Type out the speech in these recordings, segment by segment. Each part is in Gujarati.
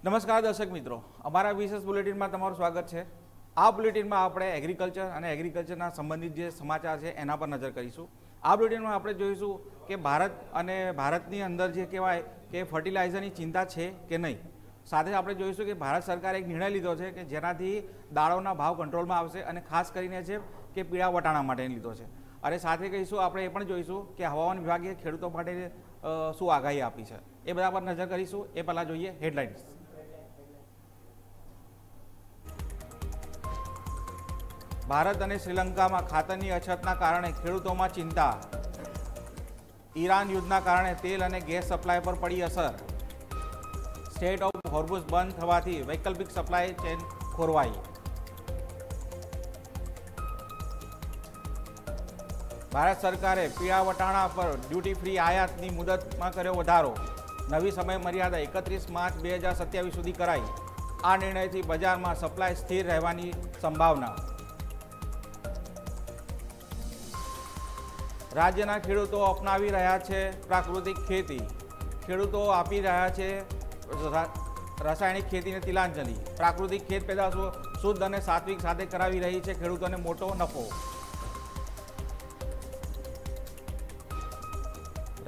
નમસ્કાર દર્શક મિત્રો, અમારા વિશેષ બુલેટિનમાં તમારું સ્વાગત છે। આ બુલેટિનમાં આપણે એગ્રીકલ્ચર અને એગ્રીકલ્ચરના સંબંધિત જે સમાચાર છે એના પર નજર કરીશું। આ બુલેટિનમાં આપણે જોઈશું કે ભારતની અંદર જે કહેવાય કે ફર્ટિલાઇઝરની ચિંતા છે કે નહીં। સાથે આપણે જોઈશું કે ભારત સરકારે એક નિર્ણય લીધો છે કે જેનાથી દાળોના ભાવ કંટ્રોલમાં આવશે અને ખાસ કરીને છે કે પીળા વટાણા માટે લીધો છે। અને સાથે કહીશું આપણે એ પણ જોઈશું કે હવામાન વિભાગે ખેડૂતો માટે શું આગાહી આપી છે, એ બધા પર નજર કરીશું। એ પહેલાં જોઈએ હેડલાઇન્સ। ભારત અને શ્રીલંકામાં ખાતરની અછતના કારણે ખેડૂતોમાં ચિંતા। ઈરાન યુદ્ધના કારણે તેલ અને ગેસ સપ્લાય પર પડી અસર। સ્ટેટ ઓફ હોર્મુઝ બંધ થવાથી વૈકલ્પિક સપ્લાય ચેન ખોરવાઈ। ભારત સરકારે પીળા વટાણા પર ડ્યુટી ફ્રી આયાતની મુદતમાં કર્યો વધારો। નવી સમય મર્યાદા 31 માર્ચ 2027 સુધી કરાઈ। આ નિર્ણયથી બજારમાં સપ્લાય સ્થિર રહેવાની સંભાવના। રાજ્યના ખેડૂતો અપનાવી રહ્યા છે પ્રાકૃતિક ખેતી। ખેડૂતો આપી રહ્યા છે રાસાયણિક ખેતીને તિલાંજલિ। પ્રાકૃતિક ખેત પેદાશો શુદ્ધ અને સાત્વિક સાથે કરાવી રહી છે ખેડૂતોને મોટો નફો।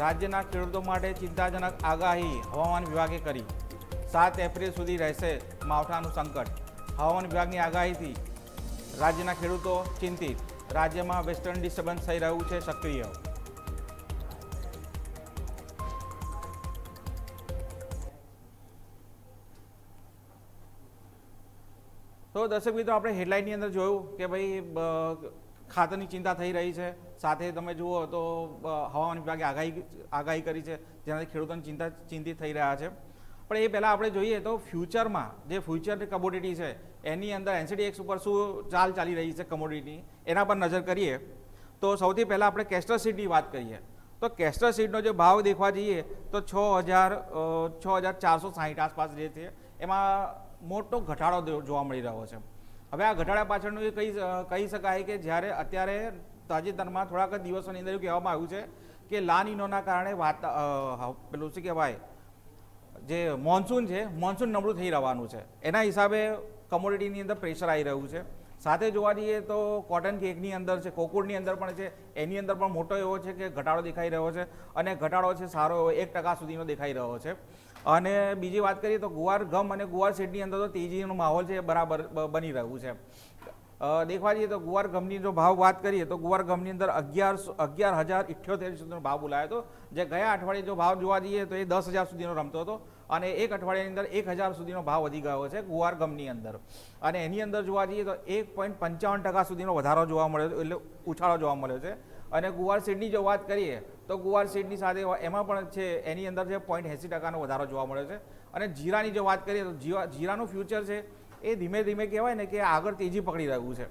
રાજ્યના ખેડૂતો માટે ચિંતાજનક આગાહી હવામાન વિભાગે કરી। 7 એપ્રિલ સુધી રહેશે માવઠાનું સંકટ। હવામાન વિભાગની આગાહીથી રાજ્યના ખેડૂતો ચિંતિત। રાજ્યમાં વેસ્ટર્ન ડિસ્ટર્બન્સ થઈ રહ્યું છે સક્રિય। તો દર્શક મિત્રો, આપણે હેડલાઇનની અંદર જોયું કે ભાઈ ખાતરની ચિંતા થઈ રહી છે। સાથે તમે જુઓ તો હવામાન વિભાગે આગાહી કરી છે, જેનાથી ખેડૂતોની ચિંતિત થઈ રહ્યા છે। પણ એ પહેલાં આપણે જોઈએ તો ફ્યુચરમાં જે ફ્યુચરની કમોડિટી છે એની અંદર NCDX ઉપર શું ચાલી રહી છે કમોડિટીની, એના પર નજર કરીએ તો સૌથી પહેલાં આપણે કેસ્ટર સીડની વાત કરીએ તો કેસ્ટર સીડનો જે ભાવ દેખવા જઈએ તો 6,460 આસપાસ જે છે એમાં મોટો ઘટાડો જોવા મળી રહ્યો છે। હવે આ ઘટાડા પાછળનું એ કહી શકાય કે જ્યારે અત્યારે તાજેતરમાં થોડાક દિવસોની અંદર એવું કહેવામાં આવ્યું છે કે લા નિનોના કારણે પેલું શું કહેવાય જે મોન્સૂન છે, મોન્સૂન નબળું થઈ રહેવાનું છે। એના હિસાબે કમોડિટીની અંદર પ્રેશર આવી રહ્યું છે। સાથે જોવા જઈએ તો કોટન કેકની અંદર છે, કોકૂળની અંદર પણ છે, એની અંદર પણ મોટો એવો છે કે ઘટાડો દેખાઈ રહ્યો છે અને ઘટાડો છે સારો એવો 1% સુધીનો દેખાઈ રહ્યો છે। અને બીજી વાત કરીએ તો ગુવાર ગમ અને ગુવાર સીડની અંદર તો તેજીનો માહોલ છે બરાબર બની રહ્યું છે। દેખવા જઈએ તો ગુવાર ગમની જો ભાવ વાત કરીએ તો ગુવાર ગમની અંદર 11,078 સુધીનો ભાવ બોલાયો હતો, જે ગયા અઠવાડિયે જો ભાવ જોવા જઈએ તો એ 10,000 સુધીનો રમતો હતો અને એક અઠવાડિયાની અંદર 1,000 સુધીનો ભાવ વધી ગયો છે ગુવાર ગમની અંદર। અને એની અંદર જોવા જઈએ તો 1.55% સુધીનો વધારો જોવા મળ્યો, એટલે ઉછાળો જોવા મળ્યો છે। અને ગુવાર સીડની જો વાત કરીએ તો ગુવાર સીડની સાથે એમાં પણ છે એની અંદર છે 0.80% વધારો જોવા મળ્યો છે। અને જીરાની જો વાત કરીએ તો જીરાનું ફ્યુચર છે એ ધીમે ધીમે કહેવાય ને કે આગળ તેજી પકડી રહ્યું છે।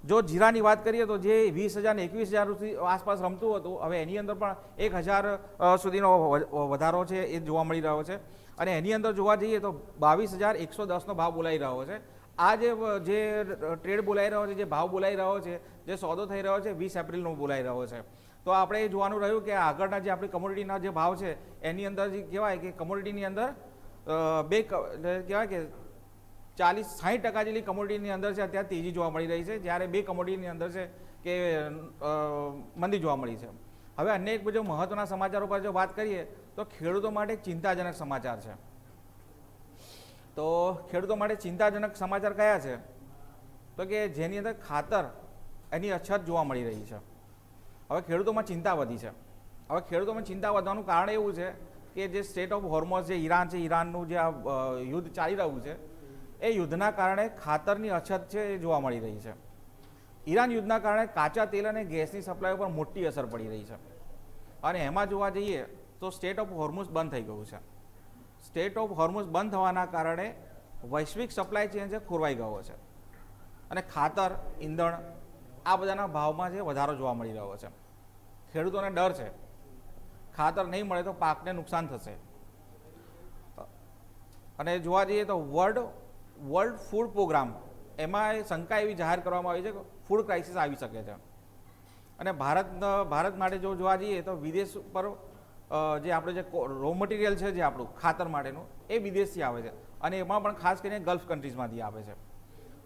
જો જીરાની વાત કરીએ તો જે 20,000 ને 21,000 આસપાસ રમતું હતું, હવે એની અંદર પણ 1,000 સુધીનો વધારો છે એ જોવા મળી રહ્યો છે। અને એની અંદર જોવા જઈએ તો 22,110નો ભાવ બોલાઈ રહ્યો છે। આ જે ટ્રેડ બોલાઈ રહ્યો છે, જે ભાવ બોલાઈ રહ્યો છે, જે સોદો થઈ રહ્યો છે 20 એપ્રિલનો બોલાઈ રહ્યો છે। તો આપણે એ જોવાનું રહ્યું કે આગળના જે આપણી કમોડિટીના જે ભાવ છે એની અંદર કહેવાય કે કમોડિટીની અંદર કહેવાય કે 40-60% જેટલી કમોડિટીની અંદર છે અત્યારે તેજી જોવા મળી રહી છે, જ્યારે 2 કમોડિટીની અંદર છે કે મંદી જોવા મળી છે। હવે અન્ય એક બીજો મહત્વના સમાચારો પર જો વાત કરીએ તો ખેડૂતો માટે ચિંતાજનક સમાચાર છે। તો ખેડૂતો માટે ચિંતાજનક સમાચાર કયા છે તો કે જેની અંદર ખાતર એની અછત જોવા મળી રહી છે। હવે ખેડૂતોમાં ચિંતા વધી છે। હવે ખેડૂતોમાં ચિંતા વધવાનું કારણ એવું છે કે જે સ્ટેટ ઓફ હોર્મોઝ જે ઈરાન છે, ઈરાનનું જે આ યુદ્ધ ચાલી રહ્યું છે એ યુદ્ધના કારણે ખાતરની અછત છે એ જોવા મળી રહી છે। ઈરાન યુદ્ધના કારણે કાચા તેલ અને ગેસની સપ્લાય ઉપર મોટી અસર પડી રહી છે। અને એમાં જોવા જઈએ તો સ્ટેટ ઓફ હોર્મુઝ બંધ થઈ ગયું છે। સ્ટેટ ઓફ હોર્મુઝ બંધ થવાના કારણે વૈશ્વિક સપ્લાય ચેન છે ખોરવાઈ ગયો છે અને ખાતર, ઈંધણ આ બધાના ભાવમાં છે વધારો જોવા મળી રહ્યો છે। ખેડૂતોને ડર છે ખાતર નહીં મળે તો પાકને નુકસાન થશે। અને જોવા જઈએ તો વર્લ્ડ ફૂડ પ્રોગ્રામ એમાં શંકા એવી જાહેર કરવામાં આવી છે કે ફૂડ ક્રાઇસિસ આવી શકે છે। અને ભારત માટે જો જોવા જઈએ તો વિદેશ પર જે આપણે જે રો મટીરિયલ છે જે આપણું ખાતર માટેનું એ વિદેશથી આવે છે અને એમાં પણ ખાસ કરીને ગલ્ફ કન્ટ્રીઝમાંથી આવે છે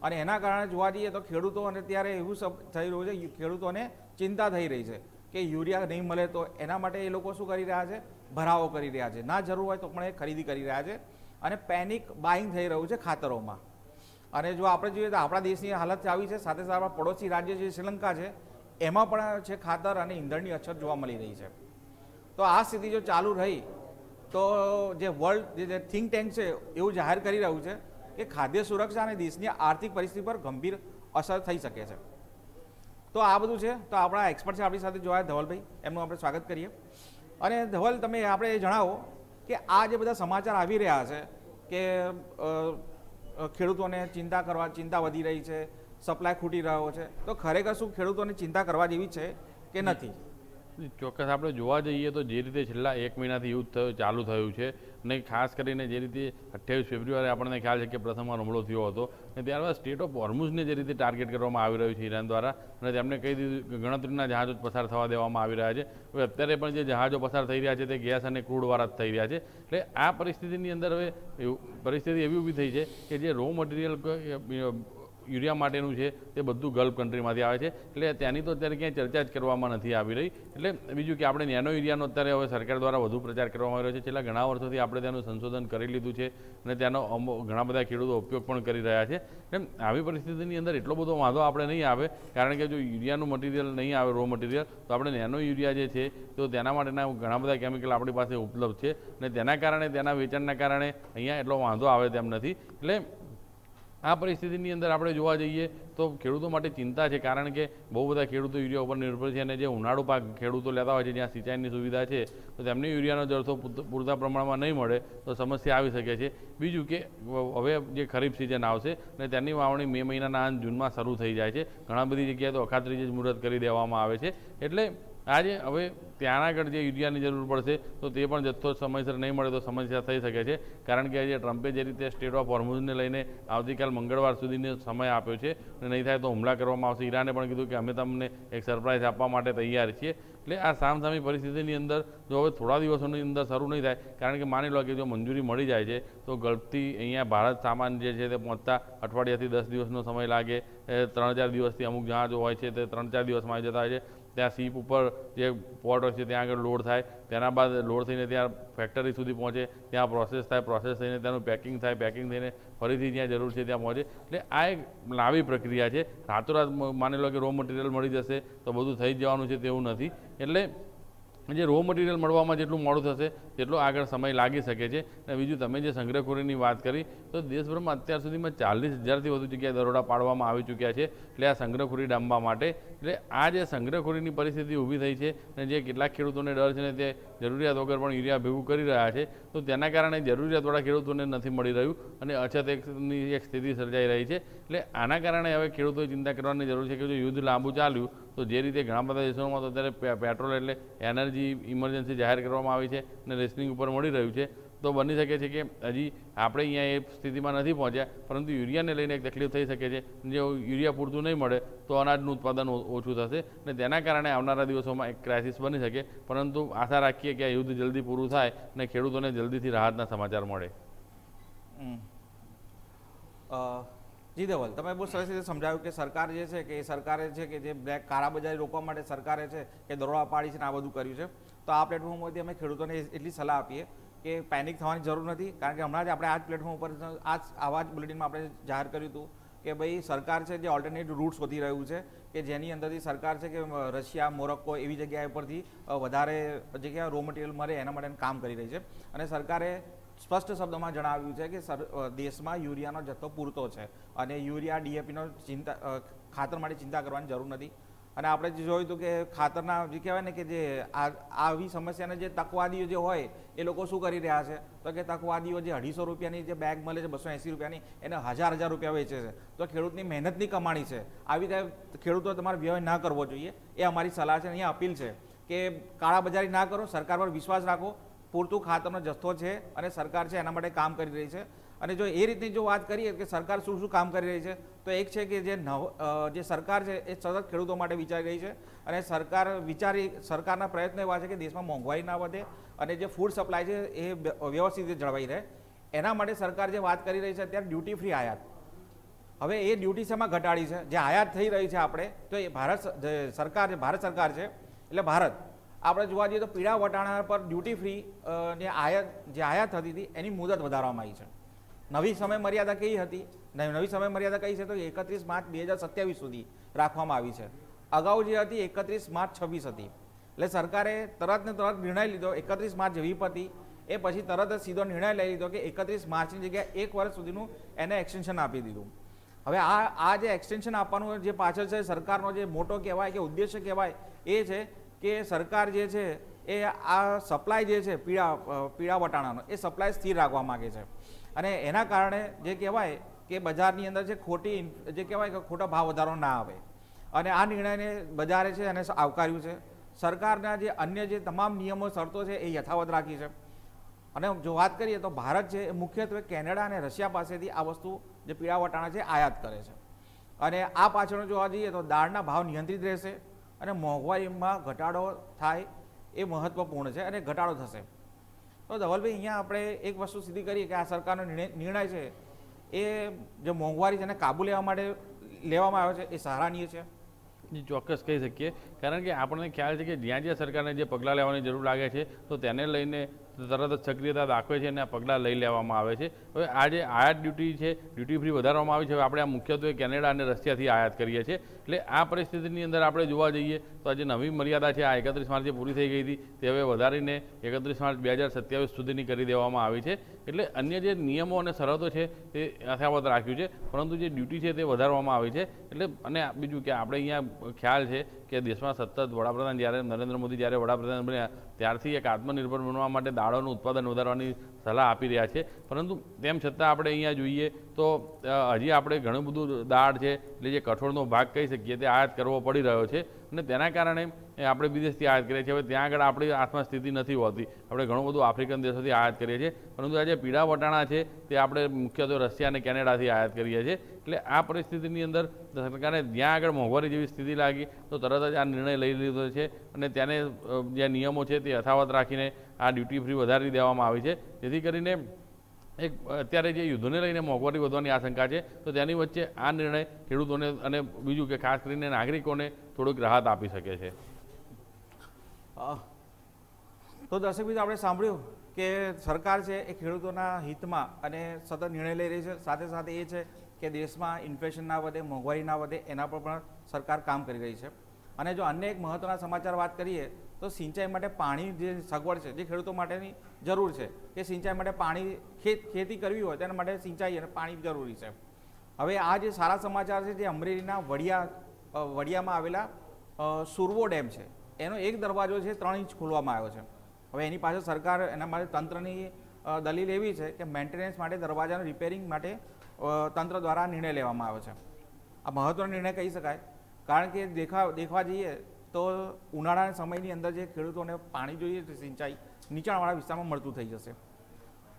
અને એના કારણે જોવા જઈએ તો ખેડૂતોને ત્યારે એવું થઈ રહ્યું છે, ખેડૂતોને ચિંતા થઈ રહી છે કે યુરિયા નહીં મળે તો એના માટે એ લોકો શું કરી રહ્યા છે, ભરાવો કરી રહ્યા છે, ના જરૂર હોય તો પણ એ ખરીદી કરી રહ્યા છે અને પેનિક બાઇંગ થઈ રહ્યું છે ખાતરોમાં. અને જો આપણે જોઈએ તો આપણા દેશની હાલત આવી છે, સાથે સાથે આપણા પડોશી રાજ્ય જે શ્રીલંકા છે એમાં પણ છે ખાતર અને ઈંધણની અછત જોવા મળી રહી છે. તો આ સ્થિતિ જો ચાલુ રહી તો જે વર્લ્ડ જે થિંક ટેન્ક છે એવું જાહેર કરી રહ્યું છે કે ખાદ્ય સુરક્ષા અને દેશની આર્થિક પરિસ્થિતિ પર ગંભીર અસર થઈ શકે છે. તો આ બધું છે. તો આપણા એક્સપર્ટ છે આપણી સાથે જોયા ધવલભાઈ, એમનું આપણે સ્વાગત કરીએ. અને ધવલ, તમે આપણે જણાવો કે આ જે બધા સમાચાર આવી રહ્યા છે કે ખેડૂતોને ચિંતા વધી રહી છે, સપ્લાય ખૂટી રહ્યો છે, તો ખરેખર શું ખેડૂતોને ચિંતા કરવા જેવી છે કે નથી? ચોક્કસ આપણે જોવા જઈએ તો જે રીતે છેલ્લા 1 મહિનાથી યુદ્ધ ચાલુ થયું છે અને ખાસ કરીને જે રીતે 28 ફેબ્રુઆરી આપણને ખ્યાલ છે કે પ્રથમ હુમલો થયો હતો અને ત્યારબાદ સ્ટેટ ઓફ હોર્મુઝને જે રીતે ટાર્ગેટ કરવામાં આવી રહ્યું છે ઈરાન દ્વારા અને તેમને કહી દીધું ગણતરીના જહાજો પસાર થવા દેવામાં આવી રહ્યા છે. હવે અત્યારે પણ જે જહાજો પસાર થઈ રહ્યા છે તે ગેસ અને ક્રૂડવાળા જ થઈ રહ્યા છે. એટલે આ પરિસ્થિતિની અંદર હવે પરિસ્થિતિ એવી ઊભી થઈ છે કે જે રો મટીરિયલ યુરિયા માટેનું છે તે બધું ગલ્ફ કન્ટ્રીમાંથી આવે છે. એટલે ત્યાંની તો અત્યારે ક્યાંય ચર્ચા જ કરવામાં નથી આવી રહી. એટલે બીજું કે આપણે નેનો યુરિયાનો અત્યારે હવે સરકાર દ્વારા વધુ પ્રચાર કરવામાં આવી રહ્યો છે. છેલ્લા ઘણા વર્ષોથી આપણે તેનું સંશોધન કરી લીધું છે અને તેનો ઘણા બધા ખેડૂતો ઉપયોગ પણ કરી રહ્યા છે. એમ આવી પરિસ્થિતિની અંદર એટલો બધો વાંધો આપણે નહીં આવે, કારણ કે જો યુરિયાનું મટીરિયલ નહીં આવે, રો મટીરિયલ, તો આપણે નેનો યુરિયા જે છે તો તેના માટેના ઘણા બધા કેમિકલ આપણી પાસે ઉપલબ્ધ છે અને તેના કારણે તેના વેચાણના કારણે અહીંયા એટલો વાંધો આવે તેમ નથી. એટલે આ પરિસ્થિતિની અંદર આપણે જોવા જઈએ તો ખેડૂતો માટે ચિંતા છે, કારણ કે બહુ બધા ખેડૂતો યુરિયા ઉપર નિર્ભર છે અને જે ઉનાળુ પાક ખેડૂતો લેતા હોય છે જ્યાં સિંચાઈની સુવિધા છે તો તેમને યુરિયાનો જથ્થો પૂરતા પ્રમાણમાં નહીં મળે તો સમસ્યા આવી શકે છે. બીજું કે હવે જે ખરીફ સિઝન આવશે અને તેની વાવણી મે મહિનાના અંત જૂનમાં શરૂ થઈ જાય છે. ઘણા બધી જગ્યાએ તો અખાત્રીજે જ મુહૂર્ત કરી દેવામાં આવે છે. એટલે આજે હવે ત્યાં આગળ જે યુરિયાની જરૂર પડશે તો તે પણ જથ્થો સમયસર નહીં મળે તો સમસ્યા થઈ શકે છે, કારણ કે આજે ટ્રમ્પે જે રીતે સ્ટેટ ઓફ હોર્મુઝને લઈને આવતીકાલ મંગળવાર સુધીનો સમય આપ્યો છે અને નહીં થાય તો હુમલા કરવામાં આવશે. ઈરાને પણ કીધું કે અમે તમને એક સરપ્રાઇઝ આપવા માટે તૈયાર છીએ. એટલે આ સામસામી પરિસ્થિતિની અંદર જો હવે થોડા દિવસોની અંદર શરૂ નહીં થાય, કારણ કે માની લો કે જો મંજૂરી મળી જાય છે તો ગલ્ફથી અહીંયા ભારત સામાન જે છે તે પહોંચતા અઠવાડિયાથી 10 દિવસનો સમય લાગે. 3-4 દિવસથી અમુક જહાજો હોય છે તે 3-4 દિવસમાં આવી જતા હોય છે. ત્યાં સીપ ઉપર જે પોર્ટ હોય છે ત્યાં આગળ લોડ થાય, તેના બાદ લોડ થઈને ત્યાં ફેક્ટરી સુધી પહોંચે, ત્યાં પ્રોસેસ થાય, પ્રોસેસ થઈને તેનું પેકિંગ થાય, પેકિંગ થઈને ફરીથી જ્યાં જરૂર છે ત્યાં પહોંચે. એટલે આ એક લાંબી પ્રક્રિયા છે. રાતોરાત માની લો કે રો મટીરિયલ મળી જશે તો બધું થઈ જવાનું છે તેવું નથી. એટલે જે રો મટીરિયલ મળવામાં જેટલું મોડું થશે તેટલો આગળ સમય લાગી શકે છે. અને બીજું તમે જે સંગ્રહખોરીની વાત કરી તો દેશભરમાં અત્યાર સુધીમાં 40,000થી વધુ જગ્યાએ દરોડા પાડવામાં આવી ચૂક્યા છે એટલે આ સંગ્રહખોરી ડામવા માટે. એટલે આ જે સંગ્રહખોરીની પરિસ્થિતિ ઊભી થઈ છે અને જે કેટલાક ખેડૂતોને ડર છે ને તે જરૂરિયાત વગર પણ યુરિયા ભેગું કરી રહ્યા છે, તો તેના કારણે જરૂરિયાતવાળા ખેડૂતોને નથી મળી રહ્યું અને અછતની એક સ્થિતિ સર્જાઈ રહી છે. એટલે આના કારણે હવે ખેડૂતોએ ચિંતા કરવાની જરૂર છે કે જો યુદ્ધ લાંબુ ચાલ્યું તો જે રીતે ઘણા બધા દેશોમાં તો અત્યારે પેટ્રોલ એટલે એનર્જી ઇમરજન્સી જાહેર કરવામાં આવી છે અને રેશનિંગ ઉપર મળી રહ્યું છે, તો બની શકે છે કે હજી આપણે અહીંયા એ સ્થિતિમાં નથી પહોંચ્યા, પરંતુ યુરિયાને લઈને એક તકલીફ થઈ શકે છે. જો યુરિયા પૂરતું નહીં મળે તો અનાજનું ઉત્પાદન ઓછું થશે અને તેના કારણે આવનારા દિવસોમાં એક ક્રાઇસિસ બની શકે. પરંતુ આશા રાખીએ કે આ યુદ્ધ જલ્દી પૂરું થાય અને ખેડૂતોને જલ્દીથી રાહતના સમાચાર મળે. જી ધવલ, તમે બહુ સરસ રીતે સમજાવ્યું કે સરકાર જે છે કે એ સરકારે છે કે જે બ્લેક કાળાબજારી રોકવા માટે સરકારે છે કે દરોડા પાડી છે ને આ બધું કર્યું છે. તો આ પ્લેટફોર્મમાંથી અમે ખેડૂતોને એટલી સલાહ આપીએ કે પેનિક થવાની જરૂર નથી, કારણ કે હમણાં જ આપણે આ જ પ્લેટફોર્મ ઉપર આવા જ બુલેટિનમાં આપણે જાહેર કર્યું હતું કે ભાઈ સરકાર છે જે ઓલ્ટરનેટ રૂટ શોધી રહ્યું છે કે જેની અંદરથી સરકાર છે કે રશિયા, મોરોક્કો એવી જગ્યા પરથી વધારે જગ્યાએ રો મટીરિયલ મળે એના માટે કામ કરી રહી છે. અને સરકારે સ્પષ્ટ શબ્દોમાં જણાવ્યું છે કે દેશમાં યુરિયાનો જથ્થો પૂરતો છે અને યુરિયા, ડીએપીનો ખાતર માટે ચિંતા કરવાની જરૂર નથી. અને આપણે જે જોયું હતું કે ખાતરના જે કહેવાય ને કે જે આવી સમસ્યાને જે તકવાદીઓ જે હોય એ લોકો શું કરી રહ્યા છે તો કે તકવાદીઓ જે 250 રૂપિયાની જે બેગ મળે છે 280 રૂપિયાની એને 1000 રૂપિયા વેચે છે. તો ખેડૂતની મહેનતની કમાણી છે. આવી રીતે ખેડૂતો તમારે વ્યય ના કરવો જોઈએ, એ અમારી સલાહ છે. અહીંયા અપીલ છે કે કાળાબજારી ના કરો, સરકાર પર વિશ્વાસ રાખો, પૂરતું ખાતરનો જથ્થો છે અને સરકાર છે એના માટે કામ કરી રહી છે. અને જો એ રીતની જો વાત કરીએ કે સરકાર શું શું કામ કરી રહી છે, તો એક છે કે જે સરકાર છે એ સતત ખેડૂતો માટે વિચારી રહી છે. અને સરકારના પ્રયત્નો એવા છે કે દેશમાં મોંઘવારી ના વધે અને જે ફૂડ સપ્લાય છે એ વ્યવસ્થિત રીતે જળવાઈ રહે. એના માટે સરકાર જે વાત કરી રહી છે અત્યારે ડ્યુટી ફ્રી આયાત, હવે એ ડ્યુટી શેમાં ઘટાડી છે, જે આયાત થઈ રહી છે આપણે, તો એ ભારત સરકાર છે એટલે ભારત આપણે જોવા જઈએ તો પીળા વટાણા પર ડ્યુટી ફ્રી જે આયાત થતી હતી એની મુદત વધારવામાં આવી છે. નવી સમય મર્યાદા કઈ હતી? નવી સમય મર્યાદા કઈ છે તો 31 માર્ચ 2027 સુધી રાખવામાં આવી છે. અગાઉ જે હતી 31 માર્ચ 26 હતી. એટલે સરકારે તરત ને તરત નિર્ણય લીધો 31 માર્ચ જેવી પતી એ પછી તરત જ સીધો નિર્ણય લઈ લીધો કે 31 માર્ચની જગ્યાએ 1 વર્ષ સુધીનું એને એક્સટેન્શન આપી દીધું. હવે આ જે એક્સટેન્શન આપવાનું જે પાછળ છે સરકારનો જે મોટો કહેવાય કે ઉદ્દેશ્ય કહેવાય એ છે કે સરકાર જે છે એ આ સપ્લાય જે છે પીળા વટાણાનો એ સપ્લાય સ્થિર રાખવા માગે છે. અને એના કારણે જે કહેવાય કે બજારની અંદર જે ખોટા ભાવ વધારો ના આવે. અને આ નિર્ણયને બજારે છે એને આવકાર્યું છે. સરકારના જે અન્ય જે તમામ નિયમો શરતો છે એ યથાવત રાખી છે. અને જો વાત કરીએ તો ભારત છે એ મુખ્યત્વે કેનેડા અને રશિયા પાસેથી આ વસ્તુ જે પીળા વટાણા છે આયાત કરે છે. અને આ પાછળ જોવા જઈએ તો દાળના ભાવ નિયંત્રિત રહેશે અને મોંઘવારીમાં ઘટાડો થાય એ મહત્વપૂર્ણ છે અને ઘટાડો થશે. તો ધવલભાઈ અહીંયા આપણે એક વસ્તુ સીધી કરીએ કે આ સરકારનો નિર્ણય છે એ જે મોંઘવારી છે એને કાબુ લેવા માટે લેવામાં આવ્યો છે એ સરાહનીય છે. જી ચોક્કસ કહી શકીએ, કારણ કે આપણને ખ્યાલ છે કે જ્યાં જ્યાં સરકારને જે પગલાં લેવાની જરૂર લાગે છે તો તેને લઈને તરત જ સક્રિયતા દાખવે છે અને આ પગલાં લઈ લેવામાં આવે છે. હવે આ જે આયાત ડ્યુટી છે, ડ્યુટી ફ્રી વધારવામાં આવી છે. હવે આપણે આ મુખ્યત્વે કેનેડા અને રશિયાથી આયાત કરીએ છીએ. એટલે આ પરિસ્થિતિની અંદર આપણે જોવા જઈએ તો આ જે નવી મર્યાદા છે આ 31 માર્ચે પૂરી થઈ ગઈ હતી તે હવે વધારીને 31 માર્ચ 2027 સુધીની કરી દેવામાં આવી છે. એટલે અન્ય જે નિયમો અને શરતો છે તે યથાવત રાખ્યું છે, પરંતુ જે ડ્યુટી છે તે વધારવામાં આવી છે. એટલે અને બીજું કે આપણે અહીંયા ખ્યાલ છે કે દેશમાં સતત વડાપ્રધાન જ્યારે નરેન્દ્ર મોદી જ્યારે વડાપ્રધાન બન્યા ત્યારથી એક આત્મનિર્ભર બનવા માટે દાળોનું ઉત્પાદન વધારવાની સલાહ આપી રહ્યા છે. પરંતુ તેમ છતાં આપણે અહીંયા જોઈએ તો હજી આપણે ઘણું બધું દાળ છે એટલે જે કઠોળનો ભાગ કહી શકીએ તે આયાત કરવો પડી રહ્યો છે. અને તેના કારણે આપણે વિદેશથી આયાત કરીએ છીએ. હવે ત્યાં આગળ આપણી હાથમાં સ્થિતિ નથી હોતી. આપણે ઘણું બધું આફ્રિકન દેશોથી આયાત કરીએ છીએ, પરંતુ આ જે પીળા વટાણા છે તે આપણે મુખ્યત્વે રશિયા અને કેનેડાથી આયાત કરીએ છીએ. એટલે આ પરિસ્થિતિની અંદર સરકારે જ્યાં આગળ મોંઘવારી જેવી સ્થિતિ લાગી તો તરત જ આ નિર્ણય લઈ લીધો છે અને તેને જે નિયમો છે તે યથાવત રાખીને આ ડ્યુટી ફ્રી વધારી દેવામાં આવી છે. જેથી કરીને એક અત્યારે જે યુદ્ધોને લઈને મોંઘવારી વધવાની આશંકા છે તો તેની વચ્ચે આ નિર્ણય ખેડૂતોને અને બીજું કે ખાસ કરીને નાગરિકોને થોડુંક રાહત આપી શકે છે. તો દર્શક મિત્રો આપણે સાંભળ્યું કે સરકાર છે એ ખેડૂતોના હિતમાં અને સતત નિર્ણય લઈ રહી છે. સાથે સાથે એ છે કે દેશમાં ઇન્ફ્લેશન ના વધે, મોંઘવારી ના વધે એના પર પણ સરકાર કામ કરી રહી છે. અને જો અન્ય એક મહત્વના સમાચાર વાત કરીએ તો સિંચાઈ માટે પાણી જે સગવડ છે જે ખેડૂતો માટેની જરૂર છે કે સિંચાઈ માટે પાણી ખેતી કરવી હોય તેના માટે સિંચાઈ અને પાણી જરૂરી છે. હવે આ જે સારા સમાચાર છે જે અમરેલીના વડિયામાં આવેલા સુરવો ડેમ છે એનો એક દરવાજો છે 3 ઇંચ ખોલવામાં આવ્યો છે. હવે એની પાછળ સરકાર એના માટે તંત્રની દલીલ એવી છે કે મેન્ટેનન્સ માટે દરવાજાનું રિપેરિંગ માટે તંત્ર દ્વારા નિર્ણય લેવામાં આવ્યો છે. આ મહત્વનો નિર્ણય કહી શકાય, કારણ કે દેખવા જઈએ તો ઉનાળાના સમયની અંદર જે ખેડૂતોને પાણી જોઈએ છે સિંચાઈ નીચાણવાળા વિસ્તારમાં મળતું થઈ જશે.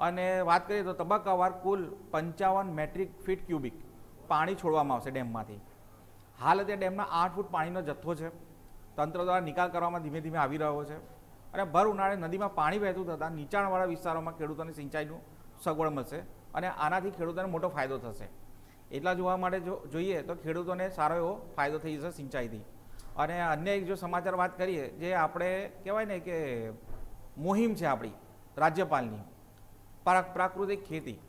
અને વાત કરીએ તો તબક્કાવાર કુલ 55 મેટ્રિક ફીટ ક્યુબિક પાણી છોડવામાં આવશે ડેમમાંથી. હાલ અત્યારે ડેમના 8 ફૂટ પાણીનો જથ્થો છે. તંત્ર દ્વારા નિકાલ કરવામાં ધીમે ધીમે આવી રહ્યો છે. અને ભર ઉનાળે નદીમાં પાણી વહેતું થતાં નીચાણવાળા વિસ્તારોમાં ખેડૂતોને સિંચાઈનું સગવડ મળશે અને આનાથી ખેડૂતોને મોટો ફાયદો થશે. એટલા જોવા માટે જોઈએ તો ખેડૂતોને સારો એવો ફાયદો થઈ જશે સિંચાઈથી. અને અન્ય એક જો સમાચાર વાત કરીએ જે આપણે કહેવાય ને કે મુહિમ છે આપણી રાજ્યપાલની પ્રાકૃતિક ખેતી.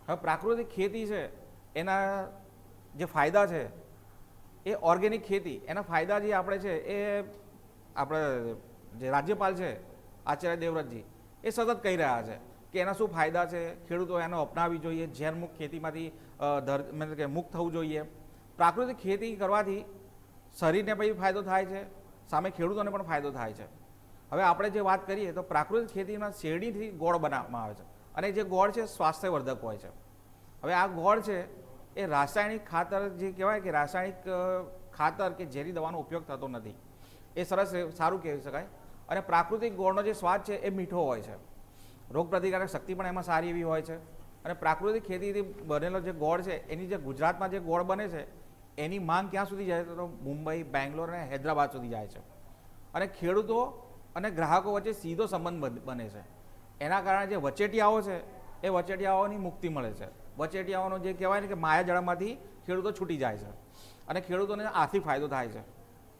હવે પ્રાકૃતિક ખેતી છે એના જે ફાયદા છે એ ઓર્ગેનિક ખેતી એના ફાયદા જે આપણે છે એ આપણે જે રાજ્યપાલ છે આચાર્ય દેવવ્રતજી એ સતત કહી રહ્યા છે કે એના શું ફાયદા છે, ખેડૂતો એનો અપનાવવી જોઈએ, ઝેરમુક્ત ખેતીમાંથી મતલબ કે મુક્ત થવું જોઈએ. પ્રાકૃતિક ખેતી કરવાથી શરીરને પણ ફાયદો થાય છે, સામે ખેડૂતોને પણ ફાયદો થાય છે. હવે આપણે જે વાત કરીએ તો પ્રાકૃતિક ખેતીમાં શેરડીથી ગોળ બનાવવામાં આવે છે અને જે ગોળ છે સ્વાસ્થ્યવર્ધક હોય છે. હવે આ ગોળ છે એ રાસાયણિક ખાતર જે કહેવાય કે રાસાયણિક ખાતર કે ઝેરી દવાનો ઉપયોગ થતો નથી. એ સારું કહેવી શકાય. અને પ્રાકૃતિક ગોળનો જે સ્વાદ છે એ મીઠો હોય છે. રોગપ્રતિકારક શક્તિ પણ એમાં સારી એવી હોય છે. અને પ્રાકૃતિક ખેતીથી બનેલો જે ગોળ છે એની જે ગુજરાતમાં જે ગોળ બને છે એની માંગ ક્યાં સુધી જાય છે તો મુંબઈ, બેંગ્લોર અને હૈદરાબાદ સુધી જાય છે. અને ખેડૂતો અને ગ્રાહકો વચ્ચે સીધો સંબંધ બને છે. એના કારણે જે વચેટિયાઓ છે એ વચેટિયાઓની મુક્તિ મળે છે. વચેટિયાઓનો જે કહેવાય ને કે માયાજાળમાંથી ખેડૂતો છૂટી જાય છે અને ખેડૂતોને આર્થિક ફાયદો થાય છે.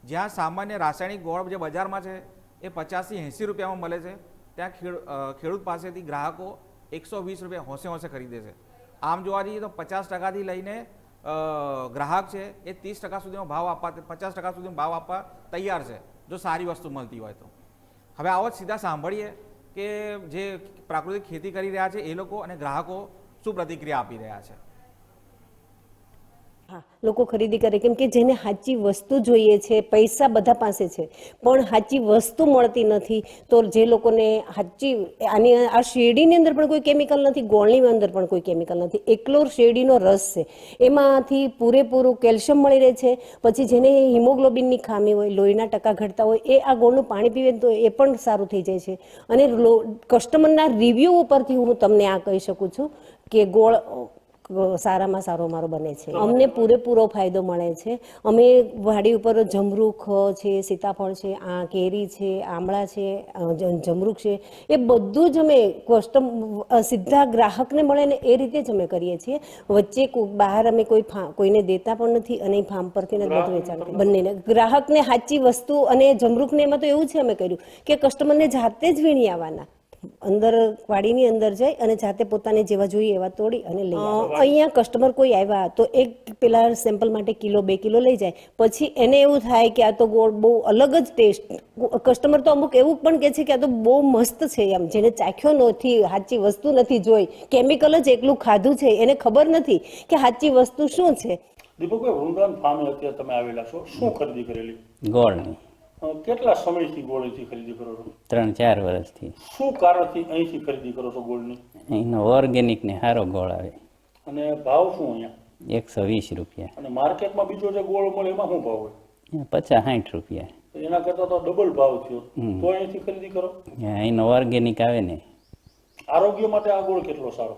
જ્યાં સામાન્ય રાસાયણિક ગોળ જે બજારમાં છે એ 50 થી 80 રૂપિયામાં મળે છે, ત્યાં ખેડૂત પાસેથી ગ્રાહકો 120 રૂપિયા હોંશે ખરીદે છે. આમ જોવા જઈએ તો 50%થી લઈને ગ્રાહક છે એ 30% સુધીનો ભાવ આપવા, 50% સુધીનો ભાવ આપવા તૈયાર છે જો સારી વસ્તુ મળતી હોય તો. હવે આવો જ સીધા સાંભળીએ કે જે પ્રાકૃતિક ખેતી કરી રહ્યા છે એ લોકો અને ગ્રાહકો શું પ્રતિક્રિયા આપી રહ્યા છે. હા, લોકો ખરીદી કરે કેમ કે જેને સાચી વસ્તુ જોઈએ છે, પૈસા બધા પાસે છે પણ સાચી વસ્તુ મળતી નથી. તો જે લોકોને સાચી આની આ શેરડીની અંદર પણ કોઈ કેમિકલ નથી, ગોળની અંદર પણ કોઈ કેમિકલ નથી, એકલો શેરડીનો રસ છે, એમાંથી પૂરેપૂરું કેલ્શિયમ મળી રહે છે. પછી જેને હિમોગ્લોબિનની ખામી હોય, લોહીના ટકા ઘટતા હોય, એ આ ગોળનું પાણી પીવે તો એ પણ સારું થઈ જાય છે. અને કસ્ટમરના રિવ્યૂ ઉપરથી હું તમને આ કહી શકું છું કે ગોળ સારામાં સારો અમારો બને છે. અમને પૂરેપૂરો ફાયદો મળે છે. અમે વાડી ઉપર જમરૂખ છે, સીતાફળ છે, આ કેરી છે, આમળા છે, જમરૂખ છે, એ બધું જ અમે સીધા ગ્રાહકને મળે ને એ રીતે જ અમે કરીએ છીએ. વચ્ચે બહાર અમે કોઈને દેતા પણ નથી અને ફાર્મ પરથી જ બધું વેચાણ બંનેને ગ્રાહકને સાચી વસ્તુ. અને જમરૂખને એમાં તો એવું છે અમે કર્યું કે કસ્ટમરને જાતે જ વીણી આવવાના, અંદર વાડીની અંદર જાય અને જાતે પોતાને જેવા જોઈએ એવા તોડી અને લઈ આવે. અહીંયા કસ્ટમર કોઈ આવ્યા તો એક પેલા સેમ્પલ માટે કિલો 2 કિલો લઈ જાય, પછી એને એવું થાય કે આ તો ગોળ બહુ અલગ જ ટેસ્ટ. કસ્ટમર તો અમુક એવું પણ કહે છે કે આ તો બહુ મસ્ત છે, એમ જેને ચાખ્યો નથી, સાચી વસ્તુ નથી જોઈ, કેમિકલ જ એકલું ખાધું છે, એને ખબર નથી કે સાચી વસ્તુ શું છે. દીપકભાઈ, વૃંદાવન ફાર્મે અત્યારે તમે આવેલા છો, શું ખરીદી કરેલી? ગોળની. કેટલા સમયથી ગોળથી ખરીદી કરો છો? 3-4 વર્ષથી. શું કારણથી અહીંથી ખરીદી કરો છો ગોળની? અહીંનો ઓર્ગેનિક ને સારો ગોળ આવે. અને ભાવ શું અહીંયા? 120 રૂપિયા. અને માર્કેટમાં બીજો જે ગોળ મળે એમાં શું ભાવ હોય? 50-60 રૂપિયા. એના કરતા તો ડબલ ભાવ થયો, તો અહીંથી ખરીદી કરો? અહીંનો ઓર્ગેનિક આવે ને. આરોગ્ય માટે આ ગોળ કેટલો સારો?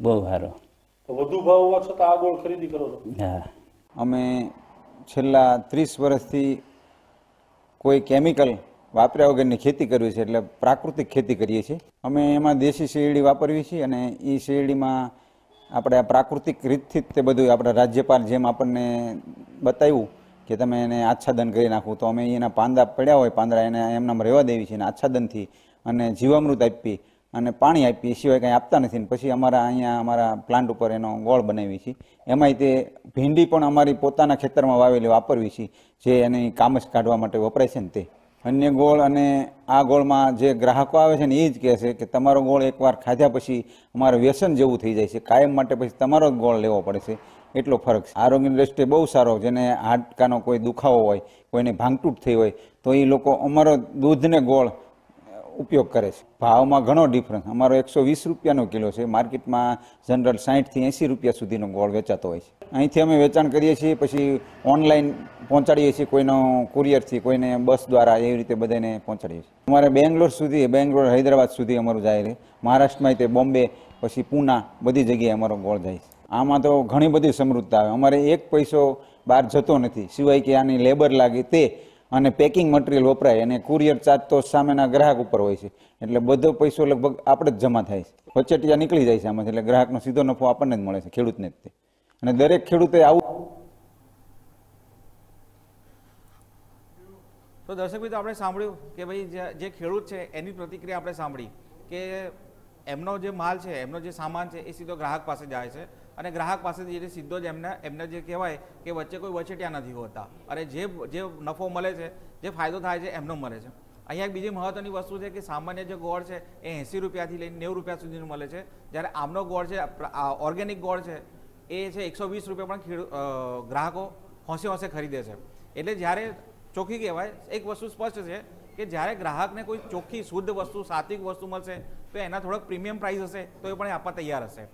બહુ સારો. તો વધુ ભાવ હોવા છતાં આ ગોળ ખરીદી કરો છો? હા. અમે છેલ્લા 30 વર્ષથી કોઈ કેમિકલ વાપર્યા વગરની ખેતી કરવી છે, એટલે પ્રાકૃતિક ખેતી કરીએ છીએ. અમે એમાં દેશી શેરડી વાપરવી છીએ અને એ શેરડીમાં આપણે પ્રાકૃતિક રીતથી જ તે બધું આપણે રાજ્યપાલ જેમ આપણને બતાવ્યું કે તમે એને આચ્છાદન કરી નાખવું, તો અમે એના પાંદા પડ્યા હોય, પાંદડા એને એમનામ રહેવા દેવી છે અને આચ્છાદનથી અને જીવામૃત આપી અને પાણી આપી, એ સિવાય કંઈ આપતા નથી. ને પછી અમારા પ્લાન્ટ ઉપર એનો ગોળ બનાવી છીએ. એમાંય તે ભીંડી પણ અમારી પોતાના ખેતરમાં વાવેલી વાપરવી છીએ, જે એની કામચ કાઢવા માટે વપરાય છે ને તે. અન્ય ગોળ અને આ ગોળમાં જે ગ્રાહકો આવે છે ને એ જ કહે છે કે તમારો ગોળ એકવાર ખાધા પછી અમારે વ્યસન જેવું થઈ જાય છે, કાયમ માટે પછી તમારો જ ગોળ લેવો પડે છે, એટલો ફરક છે. આરોગ્યની દ્રષ્ટિએ બહુ સારો. જેને હાડકાનો કોઈ દુખાવો હોય, કોઈને ભાંગતૂટ થઈ હોય, તો એ લોકો અમારો દૂધને ગોળ ઉપયોગ કરે છે. ભાવમાં ઘણો ડિફરન્સ. અમારો 120 રૂપિયાનો કિલો છે, માર્કેટમાં જનરલ 60 થી 80 રૂપિયા સુધીનો ગોળ વેચાતો હોય છે. અહીંથી અમે વેચાણ કરીએ છીએ, પછી ઓનલાઈન પહોંચાડીએ છીએ, કોઈનો કુરિયરથી, કોઈને બસ દ્વારા, એવી રીતે બધાને પહોંચાડીએ છીએ. અમારે બેંગ્લોર, હૈદરાબાદ સુધી અમારું જાય છે. મહારાષ્ટ્રમાં તે બોમ્બે, પછી પૂના, બધી જગ્યાએ અમારો ગોળ જાય છે. આમાં તો ઘણી બધી સમૃદ્ધતા આવે. અમારે એક પૈસો બહાર જતો નથી, સિવાય કે આની લેબર લાગે તે અને પેકિંગ મટીરિયલ વપરાય અને કુરિયર ચાર્જ તો સામેના ગ્રાહક ઉપર હોય છે, એટલે બધો પૈસો લગભગ આપણે જ જમા થાય છે. વચેટિયા નીકળી જાય છે આમાંથી, એટલે ગ્રાહકનો સીધો નફો આપણને જ મળે છે, ખેડૂતને જ તે. અને દરેક ખેડૂતે આવું. તો દર્શક મિત્રો, આપણે સાંભળ્યું કે ભાઈ જે ખેડૂત છે એની પ્રતિક્રિયા આપણે સાંભળી કે એમનો જે માલ છે, એમનો જે સામાન છે એ સીધો ગ્રાહક પાસે જાય છે અને ગ્રાહક પાસેથી સીધો જ એમને જે કહેવાય કે વચ્ચે કોઈ વચેટિયા નથી હોતા અને જે નફો મળે છે, જે ફાયદો થાય છે એમનો મળે છે. અહીંયા એક બીજી મહત્વની વસ્તુ છે કે સામાન્ય જે ગોળ છે એ 80 રૂપિયાથી લઈને 90 રૂપિયા સુધીનું મળે છે, જ્યારે આમનો ગોળ છે, ઓર્ગેનિક ગોળ છે, એ છે 120 રૂપિયા પણ ગ્રાહકો હોંશે ખરીદે છે. એટલે જ્યારે ચોખ્ખી કહેવાય, એક વસ્તુ સ્પષ્ટ છે કે જ્યારે ગ્રાહકને કોઈ ચોખ્ખી શુદ્ધ વસ્તુ, સાત્વિક વસ્તુ મળશે તો એના થોડોક પ્રીમિયમ પ્રાઇસ હશે તો એ પણ આપવા તૈયાર હશે.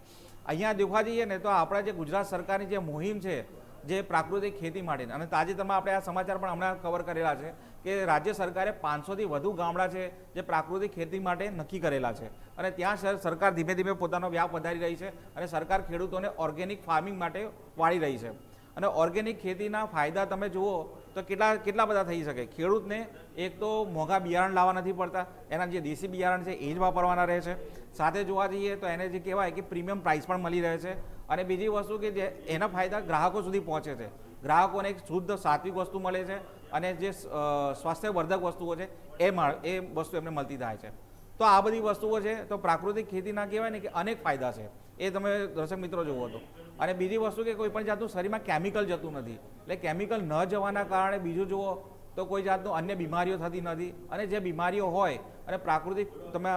અહીંયા દેખવા જઈએ ને તો આપણા જે ગુજરાત સરકારની જે મુહિમ છે જે પ્રાકૃતિક ખેતી માટે, અને તાજેતરમાં આપણે આ સમાચાર પણ હમણાં કવર કરેલા છે કે રાજ્ય સરકારે 500થી વધુ ગામડા છે જે પ્રાકૃતિક ખેતી માટે નક્કી કરેલા છે અને ત્યાં સરકાર ધીમે ધીમે પોતાનો વ્યાપ વધારી રહી છે અને સરકાર ખેડૂતોને ઓર્ગેનિક ફાર્મિંગ માટે વાળી રહી છે અને ઓર્ગેનિક ખેતીના ફાયદા તમે જુઓ તો કેટલા બધા થઈ શકે. ખેડૂતને એક તો મોંઘા બિયારણ લાવવા નથી પડતા, એના જે દેશી બિયારણ છે એ જ વાપરવાના રહે છે. સાથે જોવા જઈએ તો એને જે કહેવાય કે પ્રીમિયમ પ્રાઇસ પણ મળી રહે છે અને બીજી વસ્તુ કે જે એના ફાયદા ગ્રાહકો સુધી પહોંચે છે. ગ્રાહકોને એક શુદ્ધ સાત્વિક વસ્તુ મળે છે અને જે સ્વાસ્થ્યવર્ધક વસ્તુઓ છે એ વસ્તુ એમને મળતી થાય છે. તો આ બધી વસ્તુઓ છે તો પ્રાકૃતિક ખેતીના કહેવાય ને કે અનેક ફાયદા છે, એ તમે દર્શક મિત્રો જુઓ તો. અને બીજી વસ્તુ કે કોઈ પણ જાતનું શરીરમાં કેમિકલ જતું નથી, એટલે કેમિકલ ન જવાના કારણે બીજું જુઓ તો કોઈ જાતનું અન્ય બીમારીઓ થતી નથી અને જે બીમારીઓ હોય અને પ્રાકૃતિક તમે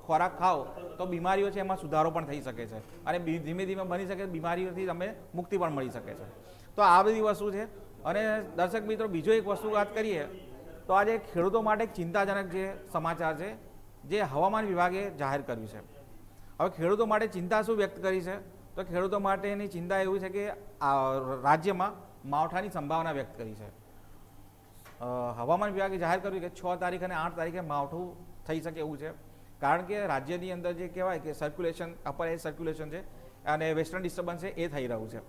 ખોરાક ખાઓ તો બીમારીઓ છે એમાં સુધારો પણ થઈ શકે છે અને ધીમે ધીમે બની શકે બીમારીઓથી તમે મુક્તિ પણ મળી શકે છે. તો આ બધી વસ્તુ છે. અને દર્શક મિત્રો બીજો એક વસ્તુ વાત કરીએ તો આજે ખેડૂતો માટે એક ચિંતાજનક જે સમાચાર છે જે હવામાન વિભાગે જાહેર કર્યું છે. હવે ખેડૂતો માટે ચિંતા શું વ્યક્ત કરી છે તો ખેડૂતો માટેની ચિંતા એવી છે કે રાજ્યમાં માવઠાની સંભાવના વ્યક્ત કરી છે. હવામાન વિભાગે જાહેર કર્યું કે 6 તારીખ અને 8 તારીખે માવઠું થઈ શકે એવું છે, કારણ કે રાજ્યની અંદર જે કહેવાય કે સર્ક્યુલેશન અપર એર સર્ક્યુલેશન છે અને વેસ્ટર્ન ડિસ્ટર્બન્સ છે એ થઈ રહ્યું છે.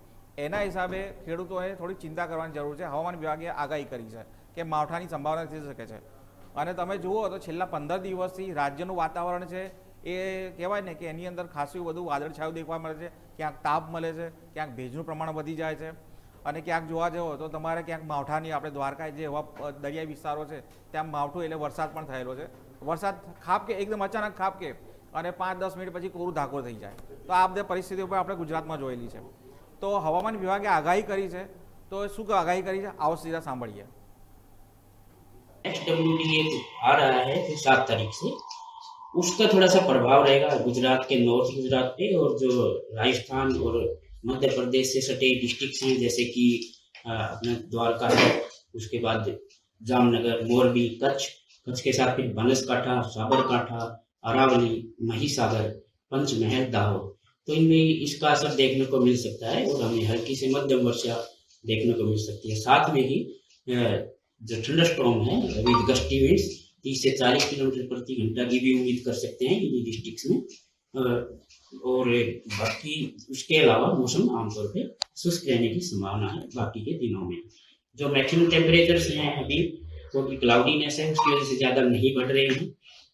એના હિસાબે ખેડૂતોએ થોડી ચિંતા કરવાની જરૂર છે. હવામાન વિભાગે આગાહી કરી છે કે માવઠાની સંભાવના થઈ શકે છે અને તમે જુઓ તો છેલ્લા 15 દિવસથી રાજ્યનું વાતાવરણ છે એ કહેવાય ને કે એની અંદર ખાસું બધું વાદળછાયું દેખવા મળે છે. ક્યાંક તાપ મળે છે, ક્યાંક ભેજનું પ્રમાણ વધી જાય છે અને ક્યાંક જોવા જાઓ તો તમારે ક્યાંક માવઠાની આપણે દ્વારકા જે એવા દરિયાઈ વિસ્તારો છે ત્યાં માવઠું એટલે વરસાદ પણ થયેલો છે. વરસાદ ખાબકે એકદમ અચાનક ખાબકે અને 5-10 મિનિટ પછી કોરું ધાકોર થઈ જાય. તો આ બધી પરિસ્થિતિઓ પણ આપણે ગુજરાતમાં જોયેલી છે. તો હવામાન વિભાગે આગાહી કરી છે, તો શું આગાહી કરી છે આવો સીધા સાંભળીએ. WDA आ रहा है फिर 7 तारीख से, उसका थोड़ा सा प्रभाव रहेगा गुजरात के नॉर्थ गुजरात पे और जो राजस्थान और मध्य प्रदेश से सटे डिस्ट्रिक्ट हैं जैसे कि अपना द्वारका है, उसके बाद जामनगर, मोरबी, कच्छ के साथ फिर बनासकांठा, साबरकांठा, अरावली, महिसागर, पंचमहल, दाहोद, तो इनमें इसका असर देखने को मिल सकता है और हमें हल्की से मध्यम वर्षा देखने को मिल सकती है. साथ में ही जो थंडरस्टॉर्म है विद गस्टी विंड्स 30 से 40 किलोमीटर प्रति घंटा की भी उम्मीद कर सकते हैं इन डिस्ट्रिक्ट्स में. और बाकी उसके अलावा मौसम आमतौर पे शुष्क रहने की संभावना है बाकी के दिनों में. जो मैक्सिमम टेम्परेचर्स हैं अभी वो भी क्लाउडीनेस है, उसकी वजह से ज़्यादा नहीं बढ़ रहे हैं.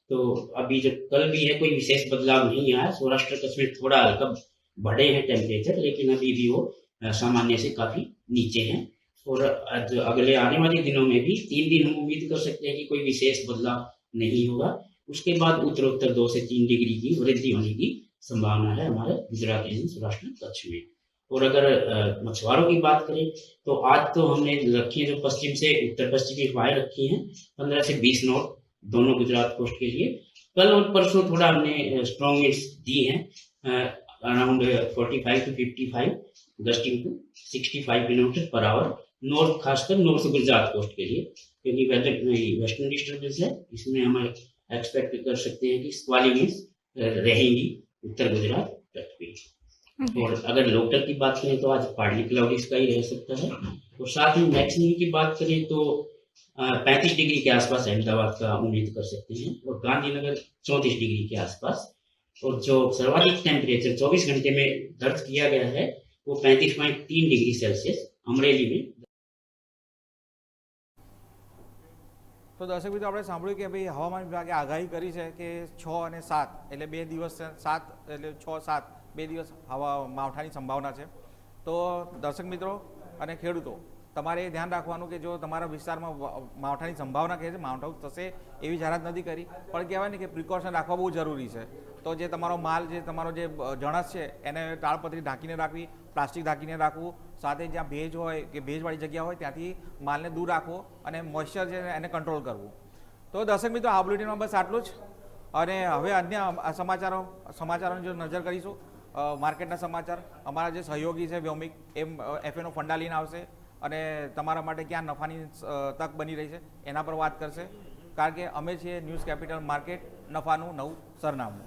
तो अभी जो कल भी है कोई विशेष बदलाव नहीं आया. सौराष्ट्र कच्छ में थोड़ा हल्का बढ़े हैं टेम्परेचर, लेकिन अभी भी वो सामान्य से काफ़ी नीचे हैं. और अगले आने वाले दिनों में भी 3 दिन हम उम्मीद कर सकते हैं कि कोई विशेष बदलाव नहीं होगा. उसके बाद उत्तरोत्तर 2 से 3 डिग्री की वृद्धि होने की संभावना है हमारे गुजरात एवं सौराष्ट्र कच्छ में. और अगर मछुआरों की बात करें तो आज तो हमने रखी है जो पश्चिम से उत्तर पश्चिमी हवाएं रखी हैं 15 से 20 नॉट दोनों गुजरात कोस्ट के लिए. कल और परसों थोड़ा हमने स्ट्रॉन्ग विंड्स दी हैं around 45 to 55 gusting to 65 kilometre per hour north, खासकर नॉर्थ गुजरात कोस्ट के लिए, क्योंकि वेस्टर्न डिस्टर्बेंस है इसमें हम एक्सपेक्ट कर सकते हैं कि स्क्वाली विंड्स रहेंगी उत्तर गुजरात तट पे. और अगर लोकल की बात करें तो आज पार्टली क्लाउडी स्काई रह सकता है. और साथ ही मैक्सिमम की बात करें तो 35 डिग्री के आसपास अहमदाबाद का उम्मीद कर सकते हैं और गांधीनगर 34 डिग्री के आसपास. और जो सर्वाधिक टेम्परेचर 24 घंटे में दर्ज किया गया है वो 35.3 डिग्री सेल्सियस अमरेली में. તો દર્શક મિત્રો આપણે સાંભળ્યું કે ભાઈ હવામાન વિભાગે આગાહી કરી છે કે 6 અને 7 એટલે 2 દિવસ 7 એટલે 6-7 2 દિવસ માવઠાની સંભાવના છે. તો દર્શક મિત્રો અને ખેડૂતો તમારે એ ધ્યાન રાખવાનું કે જો તમારા વિસ્તારમાં માવઠાની સંભાવના કહે છે માવઠું થશે એવી જાહેરાત નથી કરી, પણ કહેવાય ને કે પ્રિકોશન રાખવા બહુ જરૂરી છે. તો જે તમારો માલ જે તમારો જે જણસ છે એને તાળપત્રી ઢાંકીને રાખવી, પ્લાસ્ટિક ઢાંકીને રાખવું, સાથે જ્યાં ભેજ હોય કે ભેજવાળી જગ્યા હોય ત્યાંથી માલને દૂર રાખવો અને મોઇશ્ચર છે એને કંટ્રોલ કરવું. તો દર્શક મિત્રો આ બુલેટિનમાં બસ આટલું જ. અને હવે અન્ય સમાચારોની જો નજર કરીશું માર્કેટના સમાચાર, અમારા જે સહયોગી છે વ્યોમિક એમ એફએનો ફંડા લઈને આવશે અને તમારા માટે ક્યાં નફાની તક બની રહી છે એના પર વાત કરશે, કારણ કે અમે છીએ ન્યૂઝ કેપિટલ માર્કેટ, નફાનું નવું સરનામું.